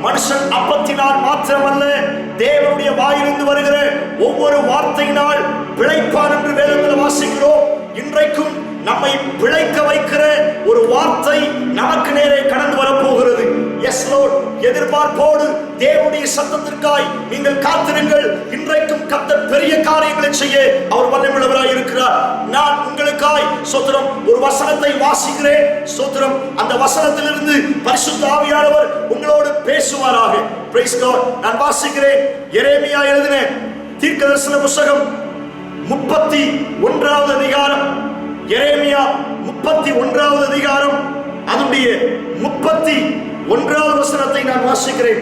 மனுஷன் அப்பத்தினால் மாத்திரமல்ல, தேவனுடைய வாயிலிருந்து வருகிற ஒவ்வொரு வார்த்தையினால் பிழைப்பான் என்று வேதத்தில் வாசிக்கிறோம். இன்றைக்கும் நம்மை பிழைக்க வைக்கிற ஒரு வார்த்தை நமக்கு நேரே கடந்து வரப்போகிறது. எஸ் லார்ட், எதிர்பார்ப்போடு தேவனுடைய சத்தத்திற்காய் நீங்கள் காத்திருங்கள். இன்றைக்கும் கர்த்தர் பெரிய காரியங்களை செய்ய அவர் வல்லமையுள்ளவராய் இருக்கிறார். நான் உங்களுக்காய் ஸ்தோத்திரம் ஒரு வசனத்தை வாசிக்கிறேன். ஸ்தோத்திரம், அந்த வசனத்திலிருந்து பரிசுத்த ஆவியானவர் உங்களோடு பேசுவாராக. Price God. நான் வாசிக்கிறேன். எரேமியா எழுதின தீர்க்கதரிசன புத்தகம் 31வது அதிகாரம். எரேமியா 31வது அதிகாரம், அதனுடைய 31வது வசனத்தை நான் வாசிக்கிறேன்.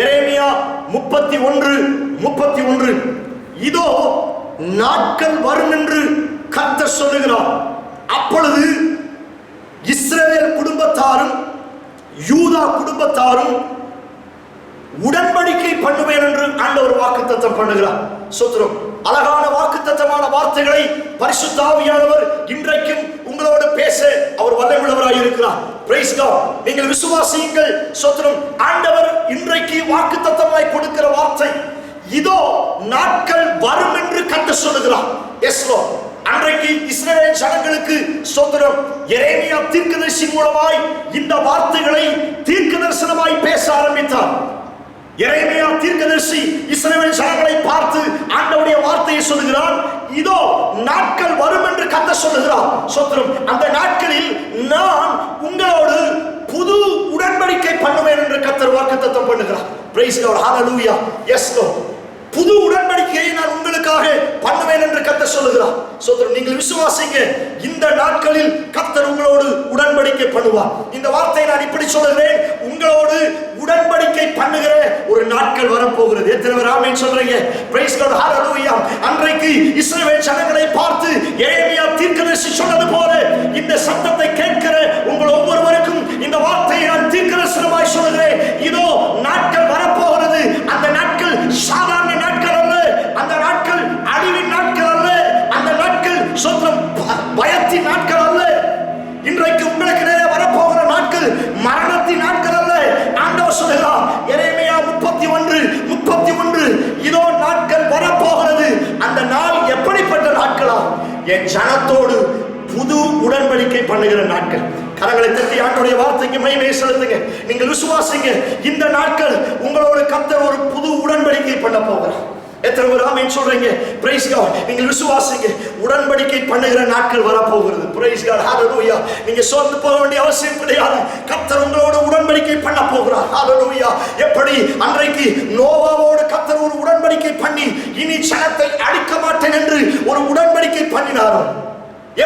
எரேமியா 31:31. இதோ நாட்கள் வரும் என்று கர்த்தர் சொல்லுகிறார். அப்பொழுது இஸ்ரவேல் குடும்பத்தாரும் யூதா குடும்பத்தாரும் உடன்படிக்கை பண்ணுவேன் என்று ஆண்டவர் வாக்குத்தத்தம் பண்ணுகிறார். ஸ்தோத்திரம். அழகான வாக்குத்தத்தமான வார்த்தைகளை பரிசுத்த ஆவியானவர் இன்றைக்கும் உங்களோடு பேச அவர் வல்லமையுள்ளவராய் இருக்கிறார். Praise God. நீங்கள் விசுவாசியுங்கள். ஸ்தோத்திரம். ஆண்டவர் இன்றைக்கு வாக்குத்தத்தமாய் கொடுக்கிற வார்த்தை, இதோ நாட்கள் வரும் என்று கர்த்தர் சொல்லுகிறார். Yes Lord. அன்றைக்கு இஸ்ரவேல் ஜனங்களுக்கு ஸ்தோத்திரம் எரேமியா தீர்க்கதரிசி மூலமாய் இந்த வார்த்தைகளை தீர்க்கதரிசனமாய் பேச ஆரம்பித்தார். எரேமியா தீர்க்கதரிசி இஸ்ரவேல் ஜனங்களை பார்த்து ஆண்டவருடைய வார்த்தையை சொல்லுகிறார். இதோ நாட்கள் வரும் என்று கர்த்தர் சொல்லுகிறார். ஸ்தோத்திரம். அந்த நாட்களில் நான் உங்களோடு புது உடன்படிக்கை பண்ணுவேன் என்று கர்த்தர் வாக்குத்தத்தம் பண்ணுகிறார். Praise God. ஹalleluya. Yes Lord. புது உடன்படிக்கையை நான் உங்களுக்காக பண்ணுவேன் என்று கர்த்தர் சொல்லுகிறார். ஸ்தோத்திரம். நீங்கள் விசுவாசிங்க. இந்த நாட்களில் கர்த்தர் உங்களோடு உடன்படிக்கை பண்ணுவார். இந்த வார்த்தையை நான் இப்படி சொல்லுகிறேன், உங்களோடு உடன்படிக்கை பண்ணுகிற ஒரு நாட்கள் வரப்போகிறது. எத்தனை பேர் ஆமென் சொல்றீங்க? Praise God. ஹalleluya. அன்றைக்கு இஸ்ரவேல் ஜனங்களை பார்த்து எரேமியா தீர்க்கதரிசி சொன்னது போல இந்த சத்தத்தை கேட்கிற உங்கள் ஒவ்வொருவருக்கும் இந்த வார்த்தையை நான் தீர்க்கதரிசனமாய் சொல்லுகிறேன். இதோ நாட்கள் வரப்போகிறது. அந்த நாட்கள் சாதாரண நாட்கள் அல்ல. அந்த நாட்கள் அழிவின் நாட்கள் அல்ல. அந்த நாட்கள் சொந்தம் பயத்தின் நாட்கள் அல்ல. இன்றைக்கு உங்களுக்கு நேரே வரப்போகிற நாட்கள் மரணத்தின் நாட்கள் அல்ல. ஆண்டவர் சொல்லுகிறார் எரேமியா 31:31. இதோ நாட்கள் வரப்போகிறது. அந்த நாள் எப்படிப்பட்ட நாட்களா? என் ஜனத்தோடு புது உடன்படிக்கை பண்ணுகிற நாட்கள். கரங்களை தட்டி ஆண்டவருடைய வார்த்தைக்கு மகிமை செலுத்துங்க. நீங்கள் விசுவாசிங்க. இந்த நாட்கள் உங்களோட கர்த்தர் ஒரு புது உடன்படிக்கை பண்ண போகிறார். எத்தனை பேர் ஆமென் சொல்றீங்க? Praise God. நீங்கள் விசுவாசிங்க. உடன்படிக்கை பண்ணுகிற நாட்கள் வரப்போகிறது. Praise God. ஹalleluya. நீங்க சோர்ந்து போக வேண்டிய அவசியம் கிடையாது. கர்த்தர் உங்களோட உடன்படிக்கை பண்ண போகிறார். ஹalleluya. எப்படி அன்றைக்கு நோவாவோடு கர்த்தர் ஒரு உடன்படிக்கை பண்ணி இனி ஜனத்தை அழிக்க மாட்டேன் என்று ஒரு உடன்படிக்கை பண்ணினாரோ,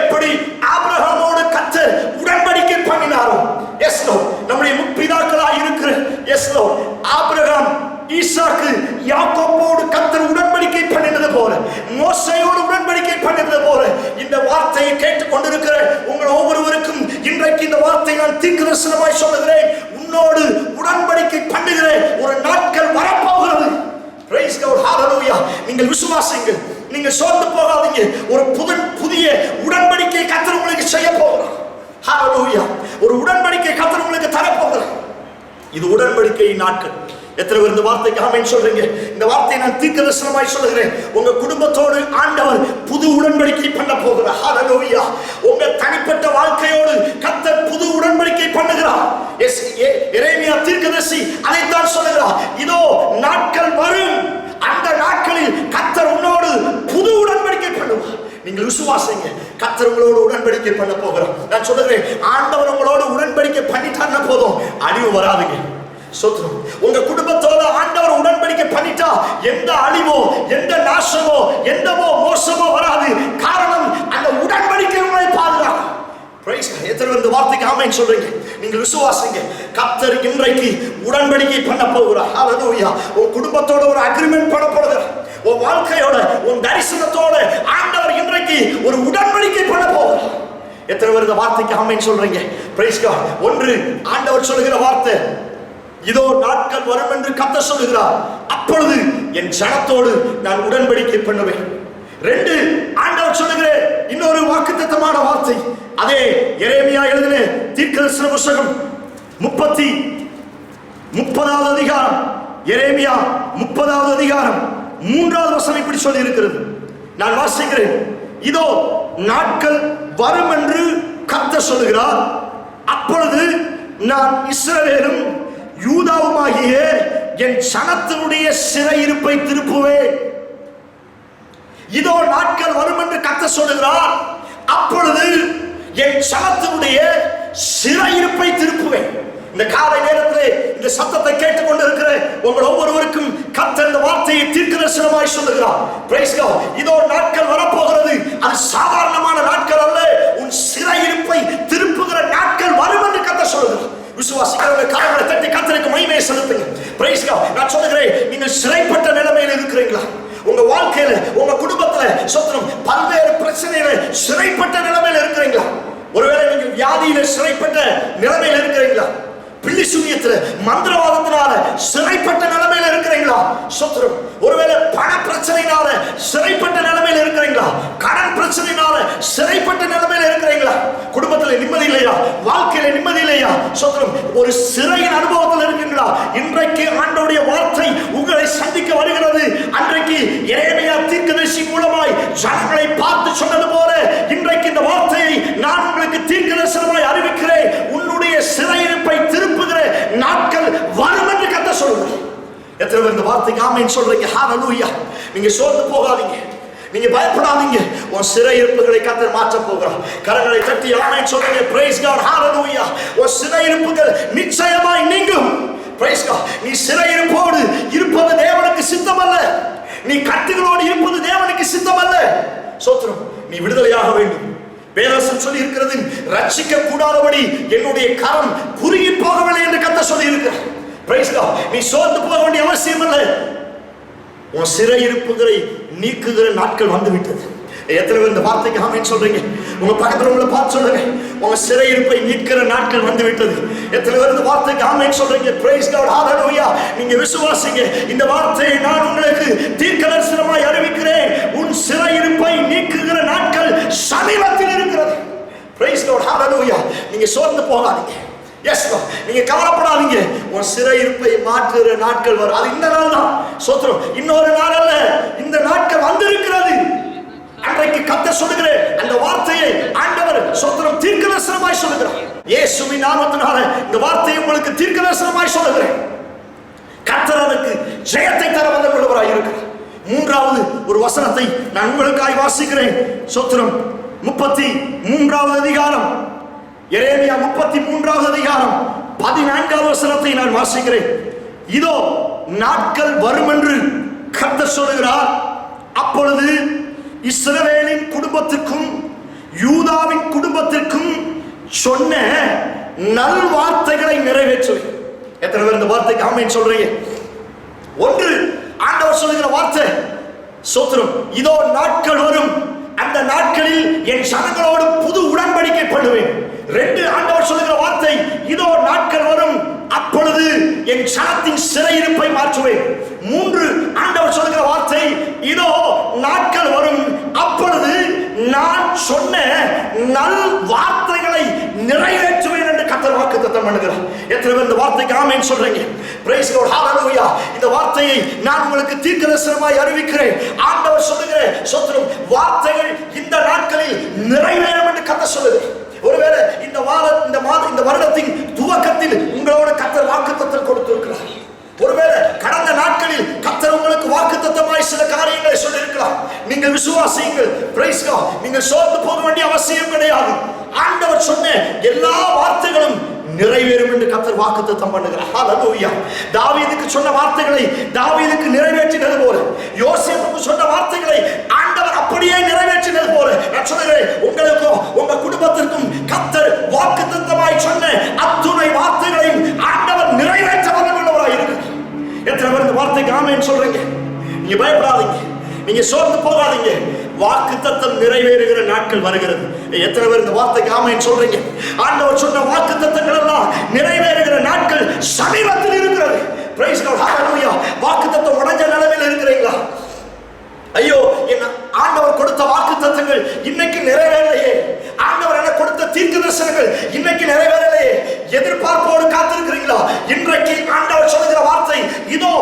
எப்படி ஆபிரகாமோடு கர்த்தர் உடன்படிக்கை பண்ணினாரோ, எஸ் லார்ட், நம்முடைய முற்பிதாக்களாய் இருக்கிற எஸ் லார்ட் ஆபிரகாம் ஈசாக்கு யாக்கோபோடு கர்த்தர் உடன்படிக்கை பண்ணினது போல, மோசேயோடு உடன்படிக்கை பண்ணினது போல, இந்த வார்த்தையை கேட்டுக் கொண்டிருக்கிற உங்கள் ஒவ்வொருவருக்கும் இன்றைக்கு இந்த வார்த்தையை நான் தீர்க்கதரிசனமாய் சொல்லுகிறேன். உன்னோடு உடன்படிக்கை பண்ணுகிற ஒரு நாட்கள் வரப்போகிறது. Praise God. ஹalleluya. நீங்கள் விசுவாசிங்க. நீங்க சோர்ந்து போகாதீங்க. ஒரு புதிய உடன்படிக்கை கர்த்தர் உங்களுக்கு செய்ய போகிறார். ஹalleluya. ஒரு உடன்படிக்கை கர்த்தர் உங்களுக்கு தர போகிறார். இது உடன்படிக்கையின் நாட்கள். எத்தனை பேர் இந்த வார்த்தைக்கு ஆமென் சொல்றீங்க? இந்த வார்த்தையை நான் தீர்க்கதரிசனமாய் சொல்லுகிறேன். உங்க குடும்பத்தோடு ஆண்டவர் புது உடன்படிக்கை பண்ண போகிறார். ஹalleluya. உங்க தனிப்பட்ட வாழ்க்கையோடு கர்த்தர் புது உடன்படிக்கை பண்ணுகிறார். எரேமியா தீர்க்கதரிசி அதைத்தான் சொல்லுகிறார். இதோ நாட்கள் வரும். அந்த நாட்களில் கர்த்தர் உன்னோடு புது உடன்படிக்கை பண்ணுவார். நீங்கள் விசுவாசிங்க. கர்த்தர் உங்களோடு உடன்படிக்கை பண்ண போகிறார். நான் சொல்லுகிறேன், ஆண்டவர் உங்களோடு உடன்படிக்கை பண்ணிட்டான்னா போதும், அழிவு வராதுங்க. ஸ்தோத்திரம். உங்க குடும்பத்தோட ஆண்டவர் உடன்படிக்கை பண்ணிட்டா எந்த அழிவோ, எந்த நாசமோ, எந்தவோ மோசமோ வராது. காரணம், அந்த உடன்படிக்கை உங்களை பாதுகாக்கும். பிரைஸ். எத்தனை இந்த வார்த்தைக்கு ஆமென் சொல்றீங்க? நீங்கள் விசுவாசிங்க. கர்த்தர் இன்றைக்கு உடன்படிக்கை பண்ண போகிறார். ஹalleluya. உன் குடும்பத்தோட ஒரு அக்ரிமெண்ட் பண்ண போகிறார். உன் வாழ்க்கையோட, உன் தரிசனத்தோட ஆண்டவர் இன்றைக்கு ஒரு உடன்படிக்கை பண்ண போகிறார். எத்தனை பேர் இந்த வார்த்தைக்கு ஆமென் சொல்றீங்க? Praise God. ஒன்று, ஆண்டவர் சொல்லுகிற வார்த்தை, இதோ நாட்கள் வரும் என்று கர்த்தர் சொல்லுகிறார். அப்பொழுது என் ஜனத்தோடு நான் உடன்படிக்கை பண்ணுவேன். 2, ஆண்டவர் சொல்லுகிற இன்னொரு வாக்குத்தத்தமான வார்த்தை, அதே எரேமியா எழுதின தீர்க்கதரிசன புத்தகம் 30வது அதிகாரம் எரேமியா 30வது அதிகாரம் 3வது வசனம் இப்படி சொல்லி இருக்கிறது. நான் வாசிக்கிறேன். இதோ நாட்கள் வரும் என்று கர்த்தர் சொல்லுகிறார். அப்பொழுது நான் இஸ்ரவேலும் யூதாவுமாகிய என் சனத்தினுடைய சிறையிருப்பை திருப்புவேன். இதோ நாட்கள் வரும் என்று கர்த்தர் சொல்லுகிறார். அப்பொழுது என் சனத்தினுடைய சிறையிருப்பை திருப்புவேன். இந்த காலை நேரத்தில் இந்த சத்தத்தை கேட்டுக்கொண்டு இருக்கிற உங்கள் ஒவ்வொருவருக்கும் கர்த்தர் இந்த வார்த்தையை தீர்க்கதரிசனமாய் சொல்லுகிறார். Praise God. இதோ நாட்கள் வரப்போகிறது. அது சாதாரணமான நாட்கள் அல்ல. உன் சிறையிருப்பை திருப்புகிற நாட்கள் வரும் என்று கர்த்தர் சொல்லுகிறார். விசுவாசிக்கிறவங்க கரங்களை தட்டி கர்த்தருக்கு மகிமையை செலுத்துங்க. Praise God. நான் சொல்லுகிறேன், நீங்கள் சிறைப்பட்ட நிலைமையில் இருக்கிறீங்களா? உங்க வாழ்க்கையில, உங்க குடும்பத்துல சொத்தனம் பல்வேறு பிரச்சனையில சிறைப்பட்ட நிலைமையில இருக்கிறீங்களா? ஒருவேளை நீங்கள் வியாதியில சிறைப்பட்ட நிலைமையில இருக்கிறீங்களா? பில்லி சூனியத்துல மந்திரவாதத்தினால சிறைப்பட்ட நிலைமையில இருக்கிறீங்களா? சொத்தனம் ஒருவேளை பண பிரச்சனையினால சிறைப்பட்ட நிலைமையில இருக்கிறீங்களா? கடன் பிரச்சனையினால சிறைப்பட்ட நிலைமையில இருக்கிறீங்களா? குடும்பத்துல நிம்மதி இல்லையா? வாழ்க்கையில நிம்மதி இல்லையா? சொத்தனம் ஒரு சிறையின் அனுபவத்தில் இருக்கீங்களா? இன்றைக்கு ஆண்டவருடைய வார்த்தை உங்களை சந்திக்க வருகிறது. அன்றைக்கு எரேமியா தீர்க்கதரிசி மூலமாய் ஜனங்களை பார்த்து சொன்னது போல இன்றைக்கு இந்த வார்த்தையை நான் உங்களுக்கு தீர்க்கதரிசனமாய் அறிவிக்கிறேன். உன்னுடைய சிறையிருப்பை திருப்புகிற நாட்கள் வரும் என்று கர்த்தர் சொல்றார். எத்தனை பேர் இந்த வார்த்தைக்கு ஆமென் சொல்றீங்க? ஹalleluya. நீங்க சோர்ந்து போகாதீங்க, நீங்க பயப்படாதீங்க. உன் சிறையிருப்புகளை கர்த்தர் மாற்ற போகிறார். கரங்களை தட்டி ஆமென் சொல்லுங்க. praise god. hallelujah. உன் சிறையிருப்புகள் நிச்சயமாய் நீங்கும். praise god. நீ சிறையிருப்போடு இருப்பது தேவனுக்கு சித்தமல்ல. நீ கட்டுகளோடு இருப்பது தேவனுக்கு சித்தமல்ல. சோத்திரம். நீ விடுதலையாக வேண்டும். வேதம் சொல்லி இருக்கிறது, ரட்சிக்க கூடாதபடி என்னுடைய கரம் குறுகி போகவில்லை என்று கர்த்தர் சொல்லி இருக்கிறார். Praise God. நீ சோர்ந்து போக வேண்டிய அவசியம் இல்லை. உன் சிறையிருப்புகளை நீக்குகிற நாட்கள் வந்து விட்டது. எத்தனை பேர் இந்த வார்த்தைக்கு ஆமென் சொல்றீங்க? உங்க பக்கத்துல உங்களை பார்த்து சொல்லுங்க, உங்க சிறையிருப்பை நீக்கிற நாட்கள் வந்து விட்டது. எத்தனை பேர் இந்த வார்த்தைக்கு ஆமென் சொல்றீங்க? Praise God. ஹalleluya. நீங்க விசுவாசிங்க. இந்த வார்த்தையை நான் உங்களுக்கு தீர்க்கதரிசனமாய் அறிவிக்கிறேன். உன் சிறையிருப்பை நீக்குகிற நாட்கள் சமீபத்தில் இருக்கிறது. Praise God. ஹalleluya. நீங்க சோர்ந்து போகாதீங்க. Yes Lord. நீங்க கவலைப்படாதீங்க. உன் சிறையிருப்பை மாற்றுகிற நாட்கள் வரும். அது இந்த நாள் தான். சோத்திரம். இன்னொரு நாள் அல்ல. இந்த நாட்கள் வந்திருக்கிறது. அன்றைக்கு கர்த்தர் சொல்லுகிற அந்த வார்த்தையை ஆண்டவர் சோத்திரம் தீர்க்கதரிசனமாய் சொல்லுகிறார். இயேசுவின் நாமத்தினால இந்த வார்த்தையை உங்களுக்கு தீர்க்கதரிசனமாய் சொல்லுகிறேன். கர்த்தர் அதற்கு ஜெயத்தை தர வல்லவராய் இருக்கிறார். மூன்றாவது ஒரு வசனத்தை நான் உங்களுக்காய் வாசிக்கிறேன். சோத்திரம் 33வது அதிகாரம், எரேமியா 33வது அதிகாரம் 14வது வசனத்தை நான் வாசிக்கிறேன். இதோ நாட்கள் வரும் என்று கர்த்தர் சொல்லுகிறார். அப்பொழுது இஸ்ரவேலின் குடும்பத்திற்கும் யூதாவின் குடும்பத்திற்கும் சொன்ன நல் வார்த்தைகளை நிறைவேற்றுவேன். எத்தனை பேர் இந்த வார்த்தைக்கு ஆமென் சொல்றீங்க? ஒன்று, ஆண்டவர் சொல்லுகிற வார்த்தை சோத்திரம், இதோ நாட்கள் வரும், அந்த நாட்களில் என் ஜனங்களோடு புது உடன்படிக்கை பண்ணுவேன். ரெண்டு, ஆண்டவர் சொல்லுகிற வார்த்தை இதோ நாட்கள் வரும், அப்பொழுது என் ஜனத்தின் சிறையிருப்பை மாற்றுவேன். மூன்று, ஆண்டவர் சொல்லுகிற வார்த்தை இதோ நாட்கள் வரும், அப்பொழுது நான் சொன்ன நல் வார்த்தைகளை நிறைவேற்றுவேன் என்று கர்த்தர் வாக்குத்தத்தம் பண்ணுகிறார். எத்தனை பேர் இந்த வார்த்தைக்கு ஆமென் சொல்றீங்க? Praise God. ஹalleluya. இந்த வார்த்தையை நான் உங்களுக்கு தீர்க்கதரிசனமாய் அறிவிக்கிறேன். ஆண்டவர் சொல்லுகிற சோத்திரம் வார்த்தைகள் இந்த நாட்களில் நிறைவேறும் என்று கர்த்தர் சொல்லுகிறார். ஒருவேளை இந்த வருடத்தின் துவக்கத்தில் உங்களோட கர்த்தர் வாக்குத்தத்தம் கொடுத்திருக்கிறார். ஒருவேளை கடந்த நாட்களில் கர்த்தர் உங்களுக்கு வாக்குத்தத்தமாய் சில காரியங்களை சொல்லியிருக்கலாம். நீங்கள் விசுவாசியுங்கள். Praise God. நீங்கள் சோர்ந்து போக வேண்டிய அவசியம் கிடையாது. ஆண்டவர் சொன்ன எல்லா வார்த்தைகளும் நிறைவேறும் என்று கர்த்தர் வாக்குத்தத்தம் பண்ணுகிறார். ஹalleluya. தாவீதுக்கு சொன்ன வார்த்தைகளை தாவீதுக்கு நிறைவேற்றினது போல, யோசேப்புக்கு சொன்ன வார்த்தைகளை ஆண்டவர் அப்படியே நிறைவேற்றினது போல, நான் சொல்கிறேன், உங்களுக்கும் உங்க குடும்பத்திற்கும் கர்த்தர் வாக்குத்தத்தமாய் சொன்ன அத்துணை வார்த்தைகளையும் ஆண்டவர் நிறைவேற்ற வல்லவராய் இருக்கிறார். எத்தனை பேர் இந்த வார்த்தைக்கு ஆமென் சொல்றீங்க? நீங்க பயப்படாதீங்க, நீங்க சோர்ந்து போகாதீங்க. வாக்குத்தத்தம் நிறைவேறுகிற நாட்கள் வருகிறது. எத்தனை பேர் இந்த வார்த்தைக்கு ஆமென் சொல்றீங்க? ஆண்டவர் சொன்ன வாக்குத்தத்தங்கள் எல்லாம் நிறைவேறுகிற நாட்கள் சமீபத்தில் இருக்கிறது. Praise God. ஹalleluya. வாக்குத்தத்தம் உடைஞ்ச நிலைமையில் இருக்கிறீங்களா? ஐயோ, என்ன ஆண்டவர் கொடுத்த வாக்குத்தத்தங்கள் இன்னைக்கு நிறைவேறலையே, ஆண்டவர் எனக்கு கொடுத்த தீர்க்கதரிசனங்கள் இன்னைக்கு நிறைவேறலையே, எதிர்பார்ப்போடு காத்திருக்கிறீங்களா? இன்றைக்கு ஆண்டவர் சொல்லுகிற வார்த்தை இதோ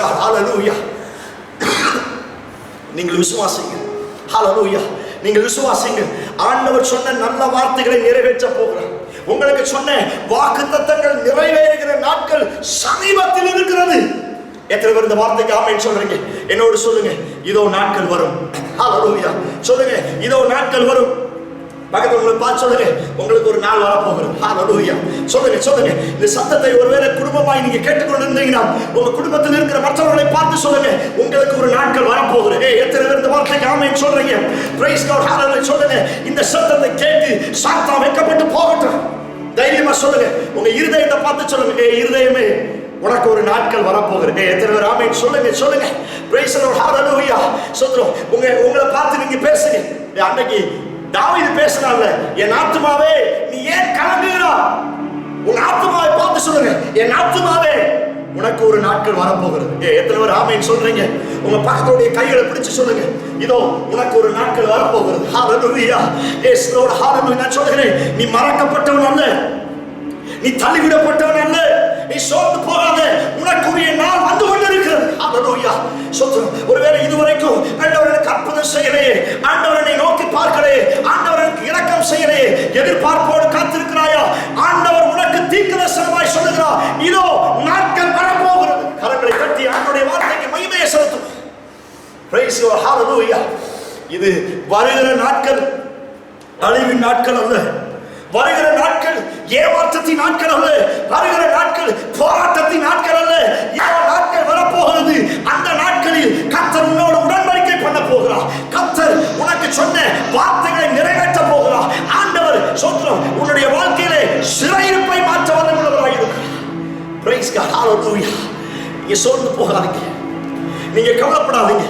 God. Hallelujah. நீங்கள் விசுவாசிங்க. ஹalleluya. நீங்கள் விசுவாசிங்க. ஆண்டவர் சொன்ன நல்ல வார்த்தைகளை நிறைவேற்ற போகிறார். உங்களுக்கு சொன்ன வாக்குத்தத்தங்கள் நிறைவேறுகிற நாட்கள் சமீபத்தில் இருக்கிறது. எத்தனை பேர் இந்த வார்த்தைக்கு ஆமென் சொல்றீங்க? என்னோடு சொல்லுங்க, இதோ நாட்கள் வரும். ஹalleluya. சொல்லுங்க, இதோ நாட்கள் வரும். பக்கத்துல உங்களுக்கு பார்த்து சொல்லுங்க, உங்களுக்கு ஒரு நாள் வரப்போகிறது. ஹalleluya. சொல்லுங்க சொல்லுங்க. இந்த சத்தத்தை ஒருவேளை குடும்பமாய் நீங்க கேட்டுக்கொண்டு இருந்தீங்கன்னா உங்க குடும்பத்தில் இருக்கிற மற்றவர்களை பார்த்து சொல்லுங்க, உங்களுக்கு ஒரு நாட்கள் வரப்போகிறது. எத்தனை பேர் இந்த வார்த்தைக்கு ஆமென் சொல்றீங்க? Praise God. ஹalleluya. சொல்லுங்க, இந்த சத்தத்தை கேட்டு சாத்தான் வெட்கப்பட்டு போகட்டும். தைரியமா சொல்லுங்க, உங்க இருதயத்தை பார்த்து சொல்லுங்க, இருதயமே உனக்கு ஒரு நாட்கள் வரப்போகிறது. எத்தனை பேர் ஆமென் சொல்லுங்க சொல்லுங்க. Praise God. ஹalleluya. சொல்றோம், உங்களை பார்த்து நீங்க பேசுங்க. அன்னைக்கு தாவீது பேசுறாங்க, என் ஆத்துமாவே நீ ஏன் கலங்குகிறாய்? உன் ஆத்துமாவை பார்த்து சொல்லுங்க, என் ஆத்துமாவே உனக்கு ஒரு நாட்கள் வரப்போகிறது. எத்தனை பேர் ஆமென் சொல்றீங்க? உங்க பக்கத்துடைய கைகளை பிடிச்சு சொல்லுங்க, இதோ உனக்கு ஒரு நாட்கள் வரப்போகிறது. ஹalleluya. Yes Lord. ஹalleluya. நான் சொல்கிறேன், நீ மறக்கப்பட்டவன் அல்ல, நீ தள்ளிவிடப்பட்டவன் அல்ல, நீ சோர்ந்து போகாத, உனக்குரிய நாள் வந்து கொண்டிருக்கிறது. ஹalleluya. சொல்றோம், ஒருவேளை இதுவரைக்கும் ஆண்டவர் எனக்கு அற்புதம் செய்யலையே, ஆண்டவர் என்னை நோக்கி பார்க்கலையே, ஆண்டவர் எனக்கு இரக்கம் செய்யலையே, எதிர்பார்ப்போடு காத்திருக்கிறாயா? ஆண்டவர் உனக்கு தீர்க்கதரிசனமாய் சொல்லுகிறார், இதோ நாட்கள் வரப்போகிறது. கரங்களை தட்டி ஆண்டவருடைய வார்த்தைக்கு மகிமையை செலுத்தும். Praise God. Hallelujah. இது வருகிற நாட்கள் அழிவின் நாட்கள் அல்ல, வருகிற நாட்கள் ஏமாற்றத்தின் நாட்கள் அல்ல, வருகிற நாட்கள் போராட்டத்தின் நாட்கள் அல்ல. இந்த நாட்கள் வரப்போகிறது. அந்த நாட்களில் கர்த்தர் உன்னோடு உடன்படிக்கை பண்ண போகிறார். கர்த்தர் உனக்கு சொன்ன வார்த்தைகளை நிறைவேற்ற போகிறார். ஆண்டவர் சொல்றோம், உன்னுடைய வாழ்க்கையிலே சிறையிருப்பை மாற்ற வல்லவராய் இருக்கிறார். Praise God. Hallelujah. நீங்க சோர்ந்து போகாதீங்க, நீங்க கவலைப்படாதீங்க.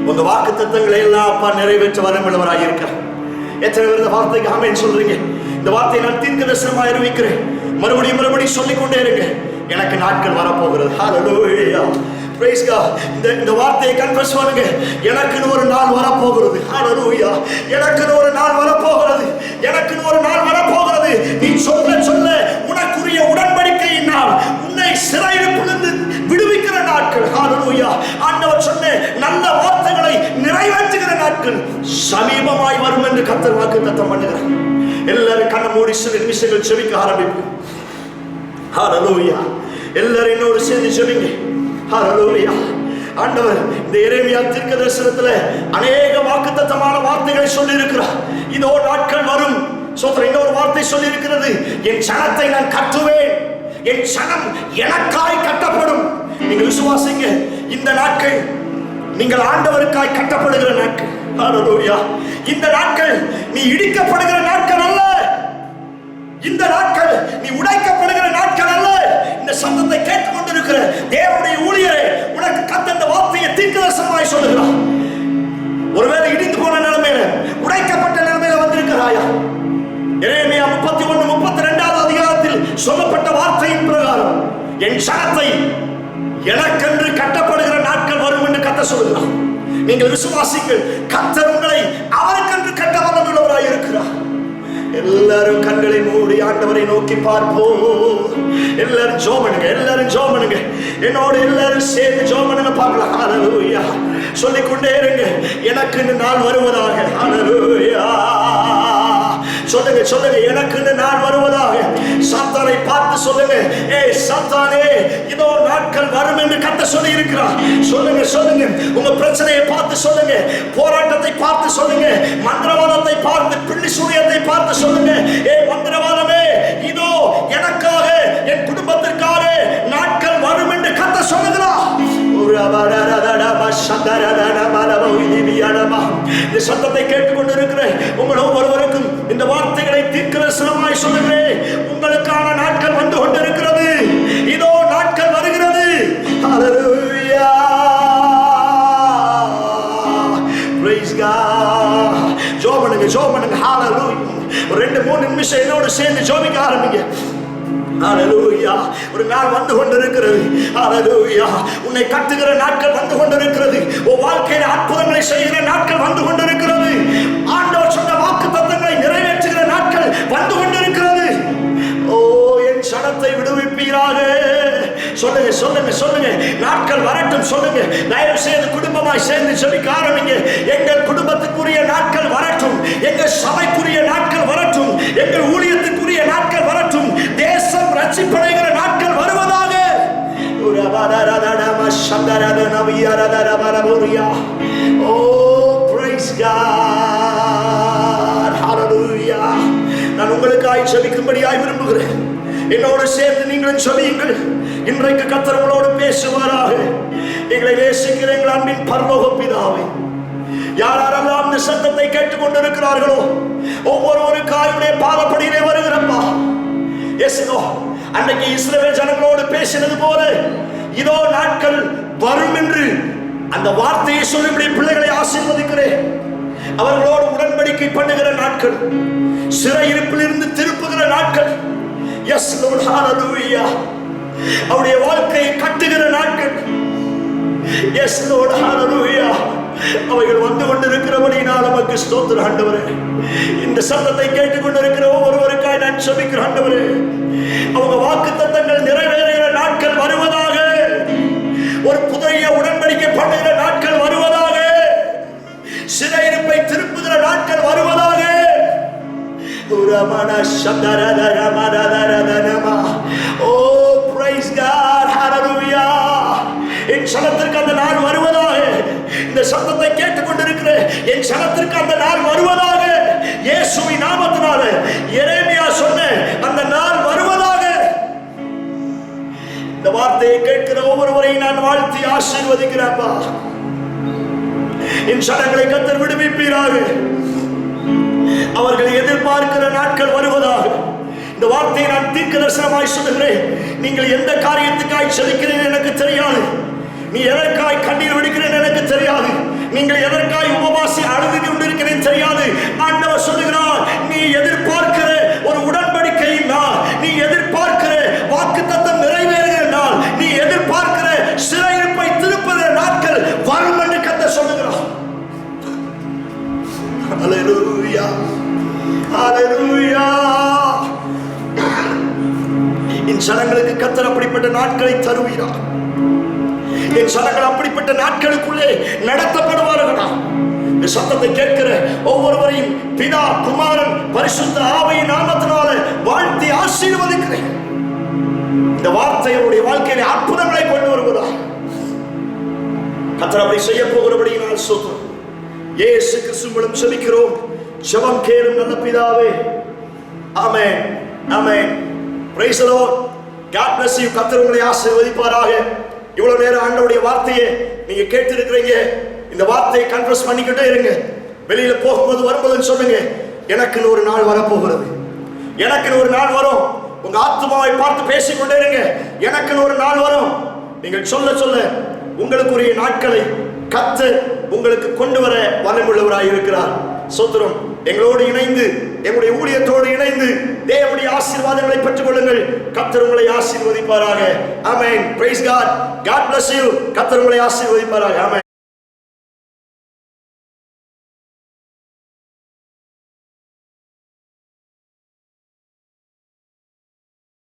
உங்க வாக்குத்தத்தங்களை எல்லாம் அப்பா நிறைவேற்ற வல்லவராய் இருக்கிறார். எத்தனை பேர் இந்த வார்த்தைக்கு ஆமென் சொல்றீங்க? இந்த வார்த்தையை நான் தீர்க்கதரிசனமாக அறிவிக்கிறேன். மறுபடியும் சொல்லிக் கொண்டே இருங்க, எனக்கு நாட்கள் வரப்போகிறது. ஹalleluya. Praise God. இந்த வார்த்தையை கன்ஃபஸ் பண்ணுங்க, எனக்கு ஒரு நாள் வரப்போகிறது. ஹalleluya. எனக்கு ஒரு நாள் வரப்போகிறது, எனக்கு ஒரு நாள் வரப்போகிறது. நீ சொல்ல சொல்ல உனக்குரிய உடன்படிக்கையின் நாள், உன்னை சிறையிலிருந்து விடுவிக்கிற நாட்கள். ஹalleluya. ஆண்டவர் சொன்ன நல்ல வார்த்தைகளை நிறைவேற்றுகிற நாட்கள் சமீபமாய் வரும் என்று கர்த்தர் வாக்குத்தத்தம் பண்ணுகிறார். எல்லாரும் கண்ணை மூடி சில நிமிஷங்கள் ஜெபிக்க ஆரம்பிப்போம். ஹalleluya. எல்லாரும் என்னோடு சேர்ந்து ஜெபிங்க. ஹalleluya. ஆண்டவர் இந்த எரேமியா தீர்க்கதரிசனத்துல அநேக வாக்குத்தத்தமான வார்த்தைகளை சொல்லி இருக்கிறார். இதோ நாட்கள் வரும். சோதரன் இன்னொரு வார்த்தை சொல்லி இருக்கிறது, என் சனத்தை நான் கட்டுவேன், என் சனம் எனக்காய் கட்டப்படும். நீங்கள் விசுவாசிங்க, இந்த நாட்கள் நீங்கள் ஆண்டவருக்காய் கட்டப்படுகிற நாட்கள். ஹalleluya. இந்த நாட்கள் நீ இடிக்கப்படுகிற நாட்கள் அல்ல, இந்த நாட்கள் நீ உடைக்கப்படுகிற நாட்கள் அல்ல. இந்த சத்தத்தை கேட்டுக்கொண்டிருக்கிற தேவனுடைய ஊழியரே, உனக்கு கர்த்தர் இந்த வார்த்தையை தீர்க்கதரிசனமாய் சொல்லுகிறார். ஒருவேளை இடிந்து போன நிலைமையில, உடைக்கப்பட்ட நிலைமையில வந்திருக்கிறாயா? எரேமியா 31-32 அதிகாரத்தில் சொல்லப்பட்ட வார்த்தையின் பிரகாரம் என் சனத்தை எனக்கென்று கட்டப்படுகிற நாட்கள் வரும் என்று கர்த்தர் சொல்லுகிறார். நீங்கள் விசுவாசிங்கள், கர்த்தர் உங்களை அவருக்கென்று கட்ட வல்லவராய் இருக்கிறார். எல்லாரும் கண்களை மூடி ஆண்டவரை நோக்கி பார்ப்போம். எல்லாரும் ஜெபம் பண்ணுங்க, எல்லாரும் ஜெபம் பண்ணுங்க, என்னோட எல்லாரும் சேர்ந்து ஜெபம் பண்ணுங்க பார்க்கலாம். ஹalleluya. சொல்லிக்கொண்டே இருங்க, எனக்கு நாள் வருவதாக. ஹalleluya. சொல்லுங்க சொல்லுங்க, எனக்கு நாள் வருவதாக. சாத்தானை பார்த்து சொல்லுங்க, ஏய் சாத்தானே, இதோ நாட்கள் வரும் என்று கர்த்தர் சொல்லி இருக்கிறார். சொல்லுங்க சொல்லுங்க, உங்க பிரச்சனையை பார்த்து சொல்லுங்க, போராட்டத்தை பார்த்து சொல்லுங்க, மந்திரவாதத்தை பார்த்து, பிள்ளி சூரியத்தை பார்த்து சொல்லுங்க, ஏய் மந்திரவாதமே, இதோ எனக்காக என் குடும்பத்திற்காக நாட்கள் வரும் என்று கர்த்தர் சொல்லுகிறார். இந்த சத்தத்தை கேட்டுக்கொண்டிருக்கிற உங்கள் ஒவ்வொருவருக்கும் இந்த வார்த்தைகளை தீர்க்கதரிசனமாய் சொல்லுகிறேன். உங்களுக்கான நாட்கள் வந்து கொண்டிருக்கிறது. இதோ நாட்கள் வருகிறது. ஹalleluya. Praise God. ஜெபம் பண்ணுங்க. ஹalleluya. ஒரு 2-3 நிமிஷம் என்னோட சேர்ந்து ஜெபிக்க ஆரம்பிங்க. ஹalleluya. ஒரு நாள் வந்து கொண்டிருக்கிறது. ஹalleluya. உன்னை கட்டுகிற நாட்கள் வந்து கொண்டிருக்கிறது. உன் வாழ்க்கையில அற்புதங்களை செய்கிற நாட்கள் வந்து கொண்டிருக்கிறது. ஆண்டவர் சொன்ன வாக்குத்தத்தங்களை நிறைவேற்றுகிற நாட்கள் வந்து கொண்டிருக்கிறது. ஓ, என் சனத்தை விடுவிப்பீராக. சொல்லுங்க சொல்லுங்க சொல்லுங்க, நாட்கள் வரட்டும் சொல்லுங்க. தயவு செய்து குடும்பமாய் சேர்ந்து ஜெபிக்க ஆரம்பிங்க. எங்கள் குடும்பத்துக்குரிய நாட்கள் வரட்டும், எங்கள் சபைக்குரிய நாட்கள் வரட்டும், எங்கள் ஊழியத்துக்குரிய நாட்கள் வரட்டும், தேசம் ரட்சிப்படைகிற நாட்கள் வருவதாக. நான் உங்களுக்காய் ஜெபிக்கும்படியாய் விரும்புகிறேன். என்னோடு சேர்ந்து நீங்களும் ஜெபியுங்கள். இன்றைக்கு கர்த்தர் உங்களோடு பேசுவாராக. எங்களை நேசிக்கிற எங்கள் அன்பின் பரலோக பிதாவே, யாரெல்லாம் இந்த சத்தத்தை கேட்டுக் கொண்டிருக்கிறார்களோ ஒவ்வொருவருக்காயுடைய பாதப்படியிலே வருகிறப்பா. அன்றைக்கு இஸ்ரவேல் ஜனங்களோடு பேசினது போல இதோ நாட்கள் வரும் என்று அந்த வார்த்தையை சொல்லி பிள்ளைகளை ஆசீர்வதிக்கிறேன். அவர்களோடு உடன்படிக்கை பண்ணுகிற நாட்கள், சிறையிருப்பில் இருந்து திருப்புகிற நாட்கள், எஸ் லார்ட் ஹalleluya, அவருடைய வாழ்க்கையை கட்டுகிற நாட்கள், எஸ் லார்ட் ஹalleluya, அவைகள் வந்து கொண்டிருக்கிறபடியால் நமக்கு ஸ்தோத்திரம் ஆண்டவரே. இந்த சத்தத்தை கேட்டுக்கொண்டிருக்கிற ஒவ்வொருவருக்காய் நான் ஜெபிக்கிறேன் ஆண்டவரே. அவங்க வாக்குத்தத்தங்கள் நிறைவேறுகிற நாட்கள் வருவதாக, ஒரு புதிய உடன்படிக்கை பண்ணுகிற நாட்கள் வருவதாக, சிறையிருப்பை திருப்புகிற நாட்கள் வருவதாக. Oh, praise God, hallelujah. என் சனத்திற்கு அந்த நாள் வருவதாக. இந்த சத்தத்தை கேட்டுக்கொண்டிருக்கிற என் சனத்திற்கு அந்த நாள் வருவதாக. இயேசுவின் நாமத்தினாலே எரேமியா சொன்ன அந்த நாள் வருவதாக. இந்த வார்த்தையை கேட்கிற ஒவ்வொருவரையும் நான் வாழ்த்தி ஆசீர்வதிக்கிறேன்ப்பா. என் சனங்களை கர்த்தர் விடுவிப்பீராக. அவர்கள் எதிர்பார்க்கிற நாட்கள் வருவதாக. இந்த வார்த்தையை நான் தீர்க்கதரிசனமாய் சொல்லுகிறேன். நீங்கள் எந்த காரியத்துக்காய் செபிக்கிறீர்கள் எனக்கு தெரியாது. நீ எதற்காய் கண்ணீர் விடுக்கிறேன் எனக்கு தெரியாது. நீங்கள் எதற்காய் உபவாசி அழுது கொண்டிருக்கிறேன் தெரியாது. ஆண்டவர் சொல்லுகிறார், நீ எதிர்பார்க்கிற ஒரு உடன்படிக்கையின் நாள், நீ எதிர்பார்க்கிற வாக்குத்தத்தம் நிறைவேறுகிற நாள், நீ எதிர்பார்க்கிற சிறையிருப்பை திருப்புகிற நாட்கள் வரும் என்று கர்த்தர் சொல்லுகிறார். ஹalleluya, ஹalleluya. என் சனங்களுக்கு கர்த்தர் அப்படிப்பட்ட நாட்களை தருவீரார். என் சனங்கள் அப்படிப்பட்ட நாட்களுக்குள்ளே நடத்தப்படுவார்களா? இந்த சத்தத்தை கேட்கிற ஒவ்வொருவரையும் பிதா, குமாரன், பரிசுத்த ஆவியின் நாமத்தினாலே வாழ்த்தி ஆசீர்வதிக்கிறேன். இந்த வார்த்தை அவருடைய வாழ்க்கையிலே அற்புதங்களை கொண்டு வருவதா கர்த்தர் அப்படி செய்ய போகிறபடியினால் ஸ்தோத்திரம். இயேசு கிறிஸ்து மூலம் ஜெபிக்கிறோம். ஜெபம் கேளும் நல்ல பிதாவே. ஆமென், ஆமென். Praise the Lord. God bless you. கர்த்தர் உங்களை ஆசீர்வதிப்பாராக. இவ்வளவு நேரம் ஆண்டவருடைய வார்த்தையை நீங்க கேட்டு இருக்கிறீங்க. இந்த வார்த்தையை கன்ஃபஸ் பண்ணிக்கிட்டே இருங்க. வெளியில போகும்போது வரும்போது சொல்லுங்க, எனக்கு ஒரு நாள் வரப்போகிறது, எனக்கு ஒரு நாள் வரும். உங்க ஆத்மாவை பார்த்து பேசிக்கொண்டே இருங்க, எனக்கு ஒரு நாள் வரும். நீங்கள் சொல்ல சொல்ல உங்களுக்குரிய நாட்களை கர்த்தர் உங்களுக்கு கொண்டு வர வல்லமையுள்ளவராய் இருக்கிறார். ஸ்தோத்திரம். எங்களோடு இணைந்து, எங்களுடைய ஊழியத்தோடு இணைந்து தேவனுடைய ஆசீர்வாதங்களை பெற்றுக் கொள்ளுங்கள். கர்த்தர் உங்களை ஆசீர்வதிப்பாராக. ஆமென். Praise God. God bless you. கர்த்தர் உங்களை ஆசீர்வதிப்பாராக. ஆமென்.